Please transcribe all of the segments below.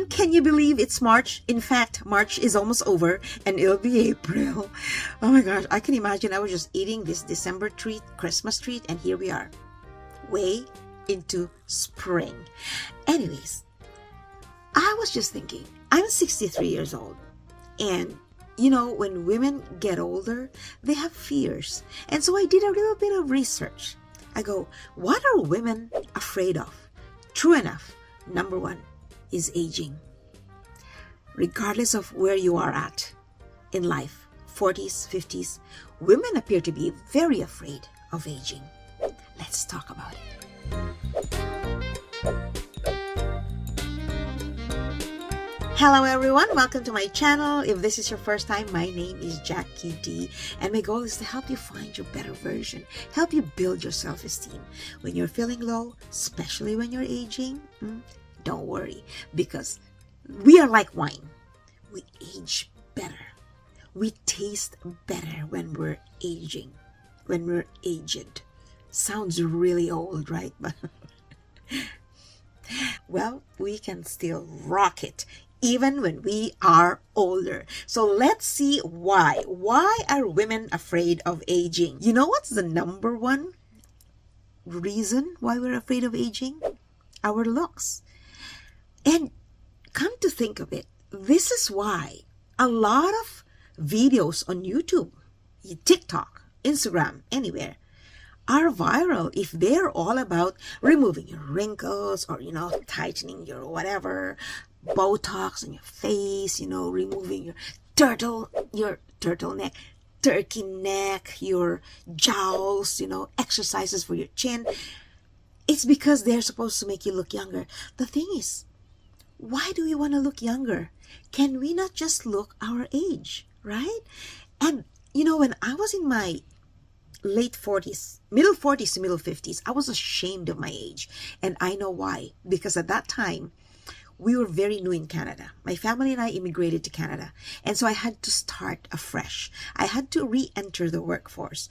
can you believe it's March? In fact, March is almost over and it'll be April. Oh my gosh, I can imagine I was just eating this December treat, Christmas treat, and here we are, way into spring. Anyways, I was just thinking, I'm 63 years old, and you know, when women get older, they have fears. And so I did a little bit of research. I go, what are women afraid of? True enough, number one is aging. Regardless of where you are at in life, 40s, 50s, women appear to be very afraid of aging. Let's talk about it. Hello everyone, welcome to my channel. If this is your first time, my name is Jackie D, and my goal is to help you find your better version, help you build your self-esteem. When you're feeling low, especially when you're aging, don't worry, because we are like wine. We age better. We taste better when we're aging, when we're aged. Sounds really old, right? But well, we can still rock it even when we are older. So let's see why. Why are women afraid of aging? You know what's the number one reason why we're afraid of aging? Our looks. And come to think of it, this is why a lot of videos on YouTube, TikTok, Instagram, anywhere, are viral if they're all about removing your wrinkles or, tightening your whatever, Botox on your face, removing your turtleneck, turkey neck, your jowls, exercises for your chin. It's because they're supposed to make you look younger. The thing is, why do we want to look younger? Can we not just look our age, right? And, when I was in my late 40s, middle 40s to middle 50s, I was ashamed of my age. And I know why. Because at that time, we were very new in Canada. My family and I immigrated to Canada. And so I had to start afresh. I had to re-enter the workforce.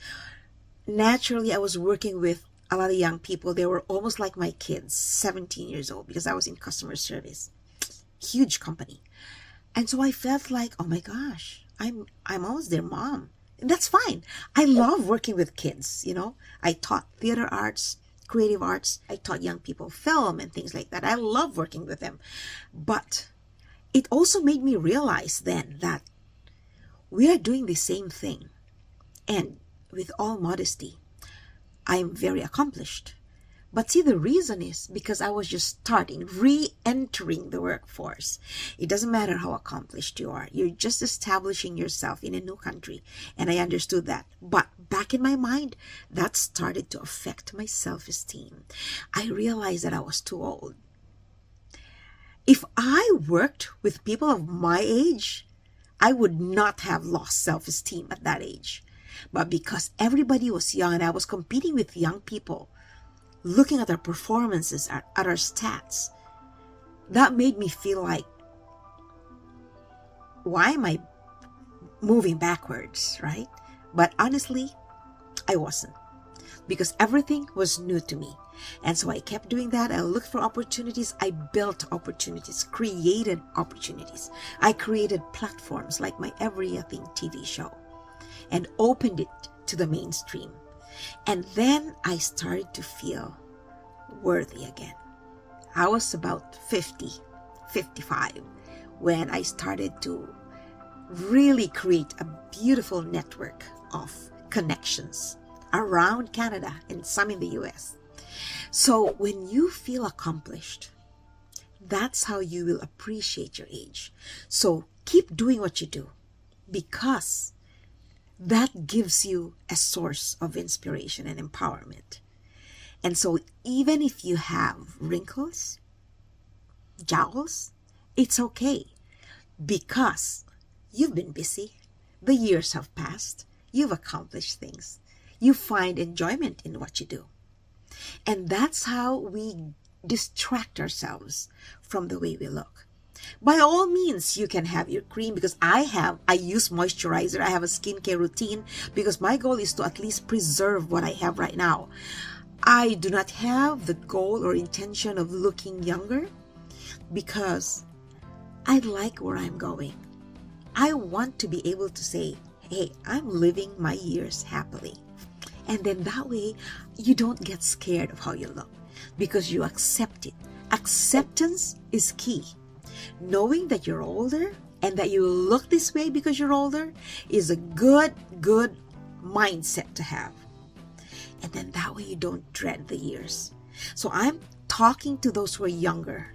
Naturally, I was working with a lot of young people. They were almost like my kids, 17 years old, because I was in customer service. Huge company. And so I felt like, oh my gosh, I'm almost their mom. And that's fine. I love working with kids, I taught theater arts, creative arts. I taught young people film and things like that. I love working with them. But it also made me realize then that we are doing the same thing. And with all modesty, I am very accomplished. But see, the reason is because I was just starting, re-entering the workforce. It doesn't matter how accomplished you are. You're just establishing yourself in a new country. And I understood that. But back in my mind, that started to affect my self-esteem. I realized that I was too old. If I worked with people of my age, I would not have lost self-esteem at that age. But because everybody was young and I was competing with young people, looking at our performances, at our stats, that made me feel like, why am I moving backwards, right? But honestly, I wasn't, because everything was new to me. And so I kept doing that. I looked for opportunities. I built opportunities, created opportunities. I created platforms like my eveRIAthing TV show and opened it to the mainstream. And then I started to feel worthy again. I was about 50, 55 when I started to really create a beautiful network of connections around Canada and some in the US. So when you feel accomplished, that's how you will appreciate your age. So keep doing what you do, because that gives you a source of inspiration and empowerment. And so even if you have wrinkles, jowls, it's okay, because you've been busy. The years have passed. You've accomplished things. You find enjoyment in what you do. And that's how we distract ourselves from the way we look. By all means, you can have your cream, because I use moisturizer. I have a skincare routine, because my goal is to at least preserve what I have right now. I do not have the goal or intention of looking younger, because I like where I'm going. I want to be able to say, hey, I'm living my years happily. And then that way, you don't get scared of how you look because you accept it. Acceptance is key. Knowing that you're older and that you look this way because you're older is a good mindset to have. And then that way you don't dread the years. So I'm talking to those who are younger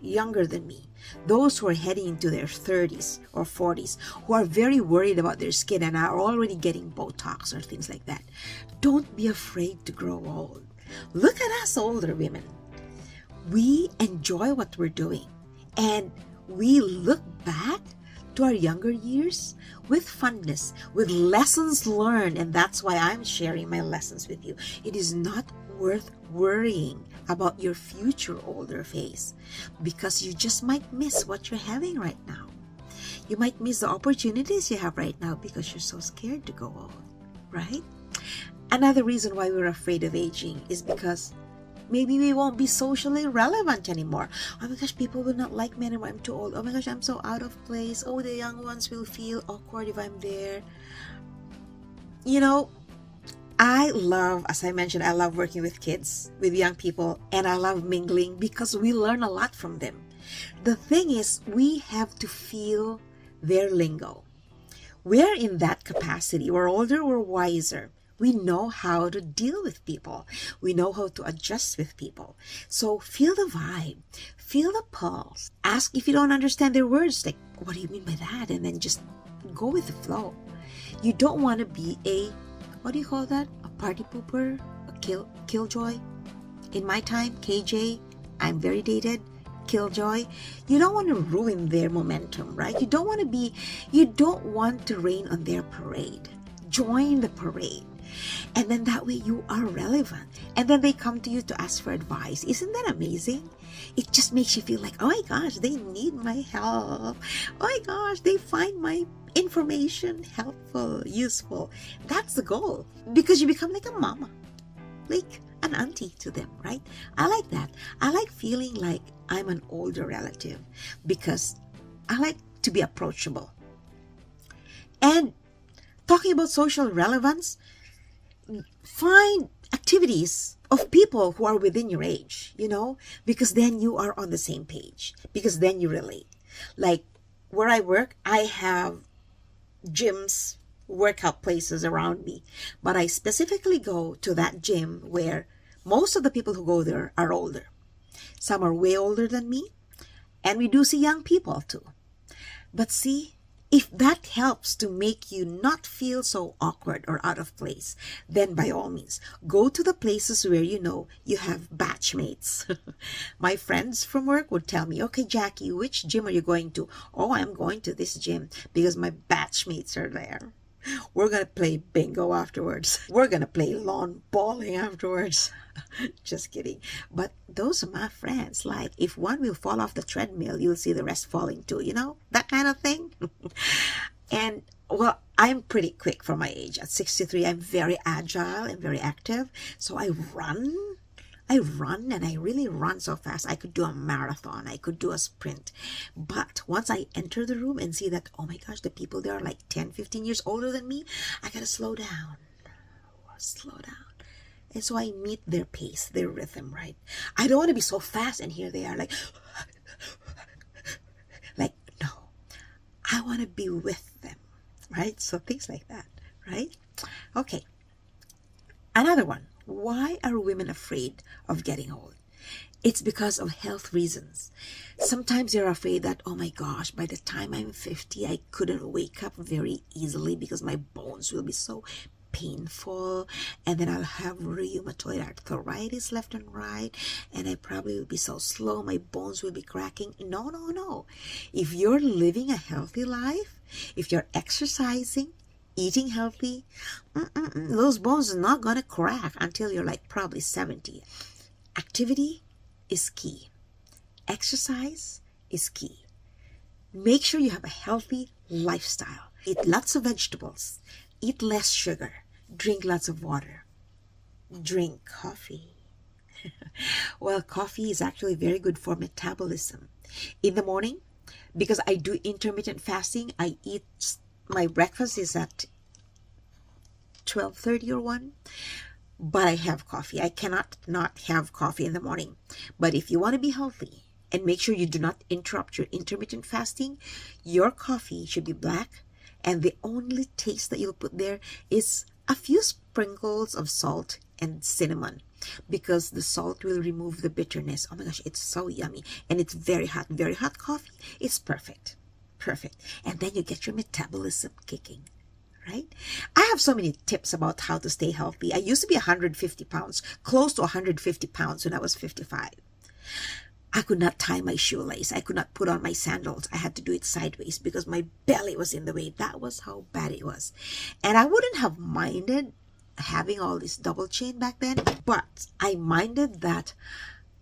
than me, those who are heading into their 30s or 40s, who are very worried about their skin and are already getting Botox or things like that. Don't be afraid to grow old. Look at us older women. We enjoy what we're doing, and we look back to our younger years with fondness, with lessons learned, and that's why I'm sharing my lessons with you. It is not worth worrying about your future older phase because you just might miss what you're having right now. You might miss the opportunities you have right now because you're so scared to go old, right? Another reason why we're afraid of aging is because maybe we won't be socially relevant anymore. Oh my gosh, people will not like me anymore. I'm too old. Oh my gosh, I'm so out of place. Oh, the young ones will feel awkward if I'm there. You know, as I mentioned, I love working with kids, with young people, and I love mingling because we learn a lot from them. The thing is, we have to feel their lingo. We're in that capacity. We're older, we're wiser. We know how to deal with people. We know how to adjust with people. So feel the vibe, feel the pulse. Ask if you don't understand their words, like, what do you mean by that? And then just go with the flow. You don't want to be what do you call that? A party pooper? A killjoy? In my time, KJ, I'm very dated. Killjoy. You don't want to ruin their momentum, right? You don't want to rain on their parade. Join the parade. And then that way you are relevant. And then they come to you to ask for advice. Isn't that amazing? It just makes you feel like, oh my gosh, they need my help. Oh my gosh, they find my information helpful, useful. That's the goal. Because you become like a mama, like an auntie to them, right? I like that. I like feeling like I'm an older relative because I like to be approachable. And talking about social relevance, find activities of people who are within your age, because then you are on the same page, because then you relate. Like where I work, I have gyms, workout places around me, but I specifically go to that gym where most of the people who go there are older. Some are way older than me, and we do see young people too. But see, if that helps to make you not feel so awkward or out of place, then by all means, go to the places where you have batchmates. My friends from work would tell me, okay, Jackie, which gym are you going to? Oh, I'm going to this gym because my batchmates are there. We're going to play bingo afterwards. We're going to play lawn bowling afterwards. Just kidding. But those are my friends. Like, if one will fall off the treadmill, you'll see the rest falling too, that kind of thing. And, well, I'm pretty quick for my age. At 63, I'm very agile and very active. So I run and I really run so fast. I could do a marathon. I could do a sprint. But once I enter the room and see that, oh my gosh, the people there are like 10, 15 years older than me, I gotta slow down. And so I meet their pace, their rhythm, right? I don't want to be so fast and here they are like, no. I want to be with them, right? So things like that, right? Okay. Another one. Why are women afraid of getting old? It's because of health reasons. Sometimes they're afraid that, oh my gosh, by the time I'm 50, I couldn't wake up very easily because my bones will be so painful, and then I'll have rheumatoid arthritis left and right, and I probably will be so slow, my bones will be cracking. No. If you're living a healthy life, if you're exercising, eating healthy, those bones are not going to crack until you're like probably 70. Activity is key. Exercise is key. Make sure you have a healthy lifestyle. Eat lots of vegetables. Eat less sugar. Drink lots of water. Drink coffee. Well, coffee is actually very good for metabolism. In the morning, because I do intermittent fasting. I eat, my breakfast is at 12:30 or 1, but I have coffee. I cannot not have coffee in the morning. But if you want to be healthy and make sure you do not interrupt your intermittent fasting, your coffee should be black, and the only taste that you'll put there is a few sprinkles of salt and cinnamon, because the salt will remove the bitterness. Oh my gosh, it's so yummy. And it's very hot. Very hot coffee. It's perfect. Perfect. And then you get your metabolism kicking, right? I have so many tips about how to stay healthy. I used to be 150 pounds, close to 150 pounds when I was 55. I could not tie my shoelace. I could not put on my sandals. I had to do it sideways because my belly was in the way. That was how bad it was. And I wouldn't have minded having all this double chain back then, but I minded that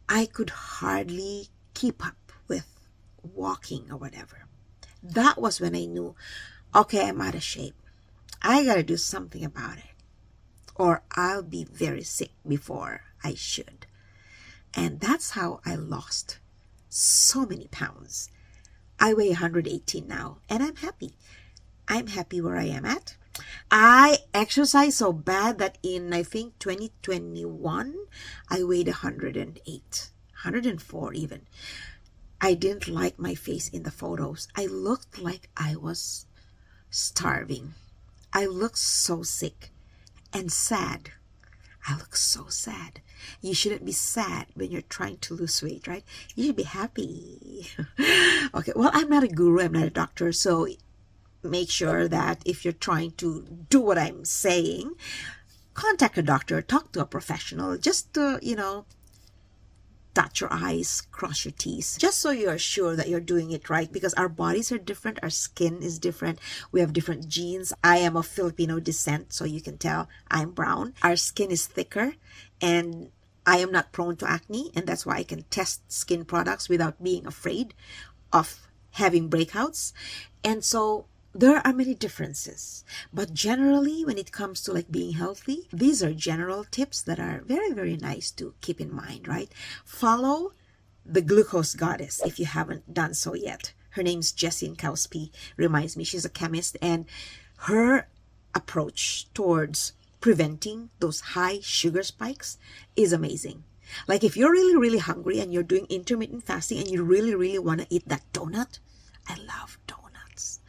I could hardly keep up with walking or whatever. That was when I knew, okay, I'm out of shape. I gotta do something about it, or I'll be very sick before I should. And that's how I lost so many pounds. I weigh 118 now, and I'm happy. I'm happy where I am at. I exercise so bad that in, I think, 2021, I weighed 108, 104 even. I didn't like my face in the photos. I looked like I was starving. I looked so sick and sad. I look so sad. You shouldn't be sad when you're trying to lose weight, right? You should be happy. Okay, well, I'm not a guru. I'm not a doctor. So make sure that if you're trying to do what I'm saying, contact a doctor, talk to a professional, just to, dot your I's, cross your T's, just so you're sure that you're doing it right, because our bodies are different, our skin is different, we have different genes. I am of Filipino descent, so you can tell I'm brown. Our skin is thicker, and I am not prone to acne, and that's why I can test skin products without being afraid of having breakouts. And so there are many differences, but generally when it comes to like being healthy, these are general tips that are very, very nice to keep in mind, right? Follow the glucose goddess if you haven't done so yet. Her name's Jessie Kowski. Reminds me, she's a chemist, and her approach towards preventing those high sugar spikes is amazing. Like if you're really, really hungry and you're doing intermittent fasting and you really, really want to eat that donut, I love donuts.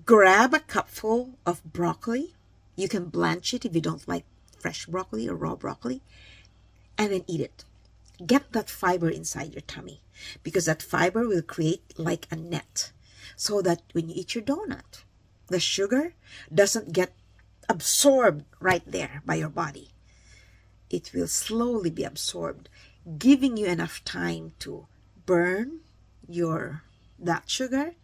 Grab a cupful of broccoli. You can blanch it if you don't like fresh broccoli or raw broccoli, and then eat it. Get that fiber inside your tummy, because that fiber will create like a net, so that when you eat your donut, the sugar doesn't get absorbed right there by your body. It will slowly be absorbed, giving you enough time to burn that sugar,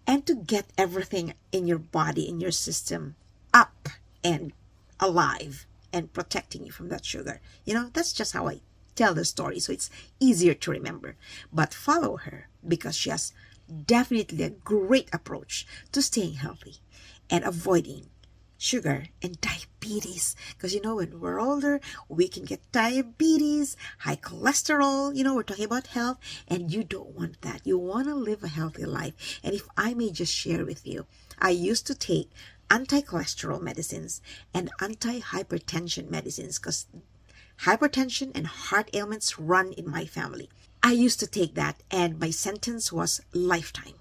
and to get everything in your body, in your system, up and alive and protecting you from that sugar. That's just how I tell the story, so it's easier to remember. But follow her, because she has definitely a great approach to staying healthy and avoiding sugar and diabetes, because when we're older we can get diabetes, high cholesterol. We're talking about health, and you don't want that. You want to live a healthy life. And if I may just share with you, I used to take anti-cholesterol medicines and anti-hypertension medicines, because hypertension and heart ailments run in my family. I used to take that, and my sentence was lifetime.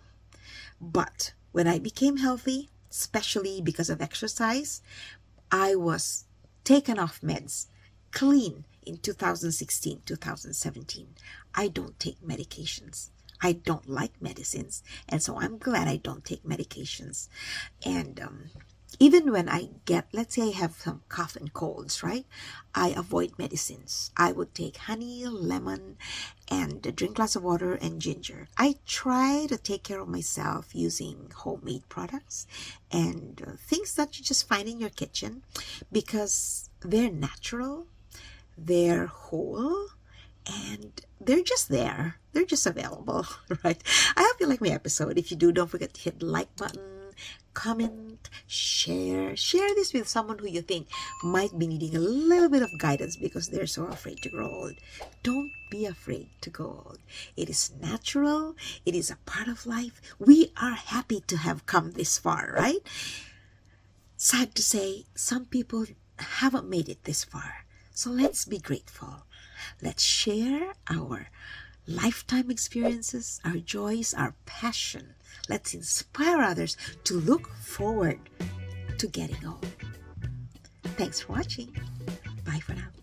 But when I became healthy, especially because of exercise, I was taken off meds clean in 2016, 2017. I don't take medications. I don't like medicines, and so I'm glad I don't take medications. And even when I get, let's say I have some cough and colds, right? I avoid medicines. I would take honey, lemon, and drink a glass of water and ginger. I try to take care of myself using homemade products and things that you just find in your kitchen, because they're natural, they're whole, and they're just there. They're just available, right? I hope you like my episode. If you do, don't forget to hit the like button, comment, share this with someone who you think might be needing a little bit of guidance because they're so afraid to grow old. Don't be afraid to go old. It is natural. It is a part of life. We are happy to have come this far, right? Sad to say, some people haven't made it this far. So let's be grateful. Let's share our lifetime experiences, our joys, our passion. Let's inspire others to look forward to getting old. Thanks for watching. Bye for now.